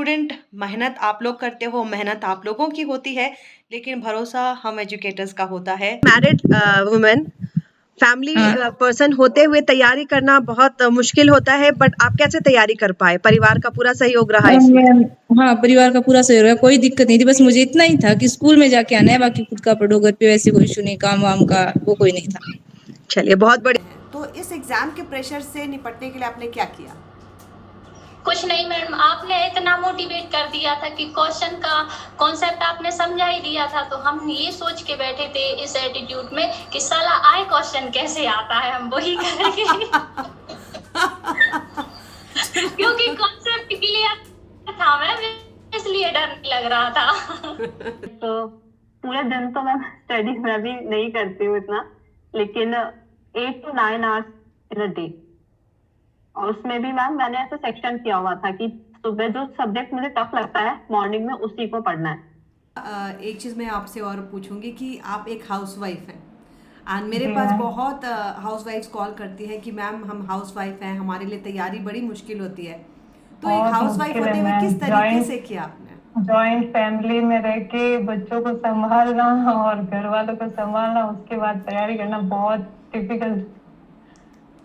Student मेहनत आप लोग करते हो, मेहनत आप लोगों की होती है, लेकिन भरोसा हम एजुकेटर्स का होता है। मैरिड वुमेन, फैमिली हाँ पर्सन होते हुए तैयारी करना बहुत मुश्किल होता है, बट आप कैसे तैयारी कर पाए? परिवार का पूरा सहयोग रहा इसमें? हाँ, परिवार का पूरा सहयोग है, कोई दिक्कत नहीं थी। बस मुझे इतना ही था कि स्कूल में जाके आना है, बाकी खुद का पढ़ो, घर पे वैसे कोई इशू नहीं, काम वाम का वो कोई नहीं था। चलिए, बहुत बढ़िया। तो इस एग्जाम के प्रेशर से निपटने के लिए आपने क्या किया? कुछ नहीं मैम, आपने इतना मोटिवेट कर दिया था कि क्वेश्चन का कॉन्सेप्ट आपने समझा ही दिया था, तो हम ये सोच के बैठे थे इस एटीट्यूड में कि साला आए क्वेश्चन कैसे आता है, हम वही करेंगे। क्योंकि कॉन्सेप्ट क्लियर था मैम, इसलिए डर नहीं लग रहा था। तो पूरे दिन तो मैं स्टडी में भी नहीं करती हूँ इतना, लेकिन 8 to 9 hours in a day. और उसमें भी मैम मैंने ऐसा सेक्शन किया हुआ था कि सुबह जो सब्जेक्ट मुझे टफ लगता है मॉर्निंग में उसी को पढ़ना है। एक चीज़ मैं आपसे और पूछूंगी कि आप एक हाउसवाइफ हैं, एंड मेरे पास बहुत हाउसवाइफ्स कॉल करती है कि मैम हम हाउसवाइफ हैं, हमारे लिए तैयारी बड़ी मुश्किल होती है। तो एक हाउसवाइफ होते हुए किस तरीके से किया आपने? जॉइंट फैमिली में रह के बच्चों को संभालना और घर वालों को संभालना, उसके बाद तैयारी करना बहुत डिफिकल्ट।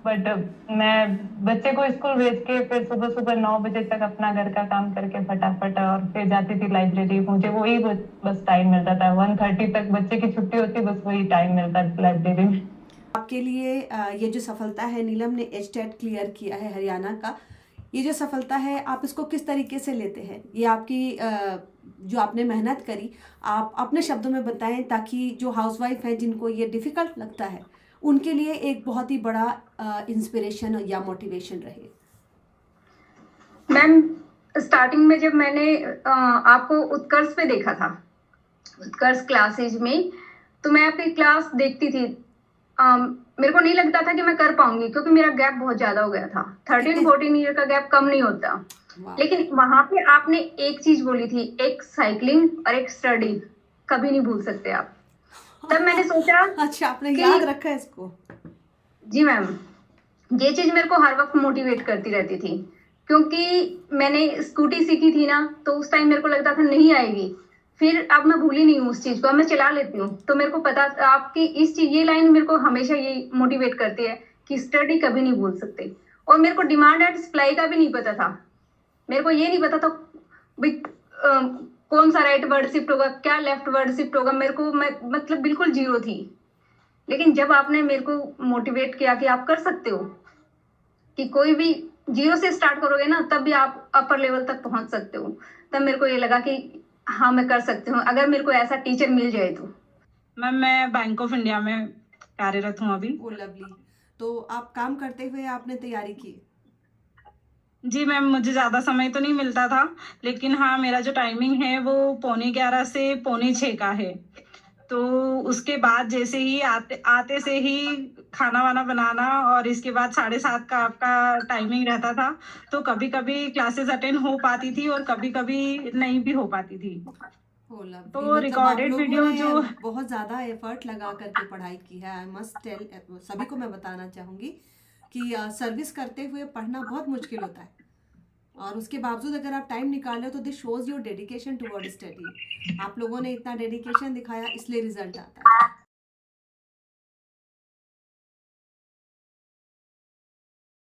बट मैं बच्चे को स्कूल भेज के फिर सुबह सुबह 9 बजे तक अपना घर का काम करके फटाफट और फिर जाती थी लाइब्रेरी। मुझे वही बस टाइम मिलता था, 1:30 तक बच्चे की छुट्टी होती, बस वही टाइम मिलता है लाइब्रेरी में। आपके लिए ये जो सफलता है, नीलम ने एचटेट क्लियर किया है हरियाणा का, ये जो सफलता है आप इसको किस तरीके से लेते हैं? ये आपकी जो आपने मेहनत करी, आप अपने शब्दों में बताएं ताकि जो हाउसवाइफ हैं जिनको ये डिफ़िकल्ट लगता है उनके लिए एक बहुत ही बड़ा इंस्पिरेशन या मोटिवेशन रहे। मैम, स्टार्टिंग में जब मैंने आपको उत्कर्ष पे देखा था, उत्कर्ष क्लासेज में, तो मैं आपकी क्लास देखती थी। मेरे को नहीं लगता था कि मैं कर पाऊंगी, क्योंकि मेरा गैप बहुत ज्यादा हो गया था। 13-14 ईयर का गैप कम नहीं होता। लेकिन वहां पे आपने एक चीज बोली थी, एक साइकिलिंग और एक स्टडी, कभी नहीं भूल सकते आप। तब मैंने सोचा अच्छा, आपने याद रखा इसको? जी मैम, ये चीज मेरे को हर वक्त मोटिवेट करती रहती थी, क्योंकि मैंने स्कूटी सीखी थी ना, तो उस टाइम मेरे को लगता था नहीं आएगी। फिर अब मैं भूली नहीं हूँ उस चीज को, अब मैं चला लेती हूँ। तो मेरे को पता, आपकी इस चीज, ये लाइन मेरे को हमेशा ये मोटिवेट करती है कि स्टडी कभी नहीं भूल सकते। और मेरे को डिमांड एंड सप्लाई का भी नहीं पता था। मेरे को ये नहीं पता था कौन सा राइट वर्ड शिफ्ट होगा, क्या लेफ्ट वर्ड शिफ्ट होगा, मेरे को मतलब बिल्कुल जीरो थी। लेकिन जब आपने मेरे को मोटिवेट किया कि आप कर सकते हो, कि कोई भी जीरो से स्टार्ट करोगे ना तब भी आप अपर लेवल तक पहुंच सकते हो, तब मेरे को ये लगा कि हाँ मैं कर सकती हूँ, अगर मेरे को ऐसा टीचर मिल जाए तो। मैम, मैं बैंक ऑफ इंडिया में कार्यरत हूँ अभी। Oh lovely. तो आप काम करते हुए आपने तैयारी की? जी मैम, मुझे ज़्यादा समय तो नहीं मिलता था, लेकिन हाँ, मेरा जो टाइमिंग है वो 11:45 से 6:45 का है। तो उसके बाद जैसे ही आते आते से ही खाना वाना बनाना, और इसके बाद 7:30 का आपका टाइमिंग रहता था। तो कभी कभी क्लासेस अटेंड हो पाती थी और कभी कभी नहीं भी हो पाती थी। तो मतलब रिकॉर्डेड वीडियो जो बहुत ज़्यादा एफर्ट लगा करके पढ़ाई की है। आई मस्ट टेल, सभी को मैं बताना चाहूँगी कि सर्विस करते हुए पढ़ना बहुत मुश्किल होता है, और उसके बावजूद अगर आप टाइम निकाल रहे हो तो this shows your dedication toward study. आप लोगों ने इतना डेडिकेशन दिखाया, इसलिए रिजल्ट आता है।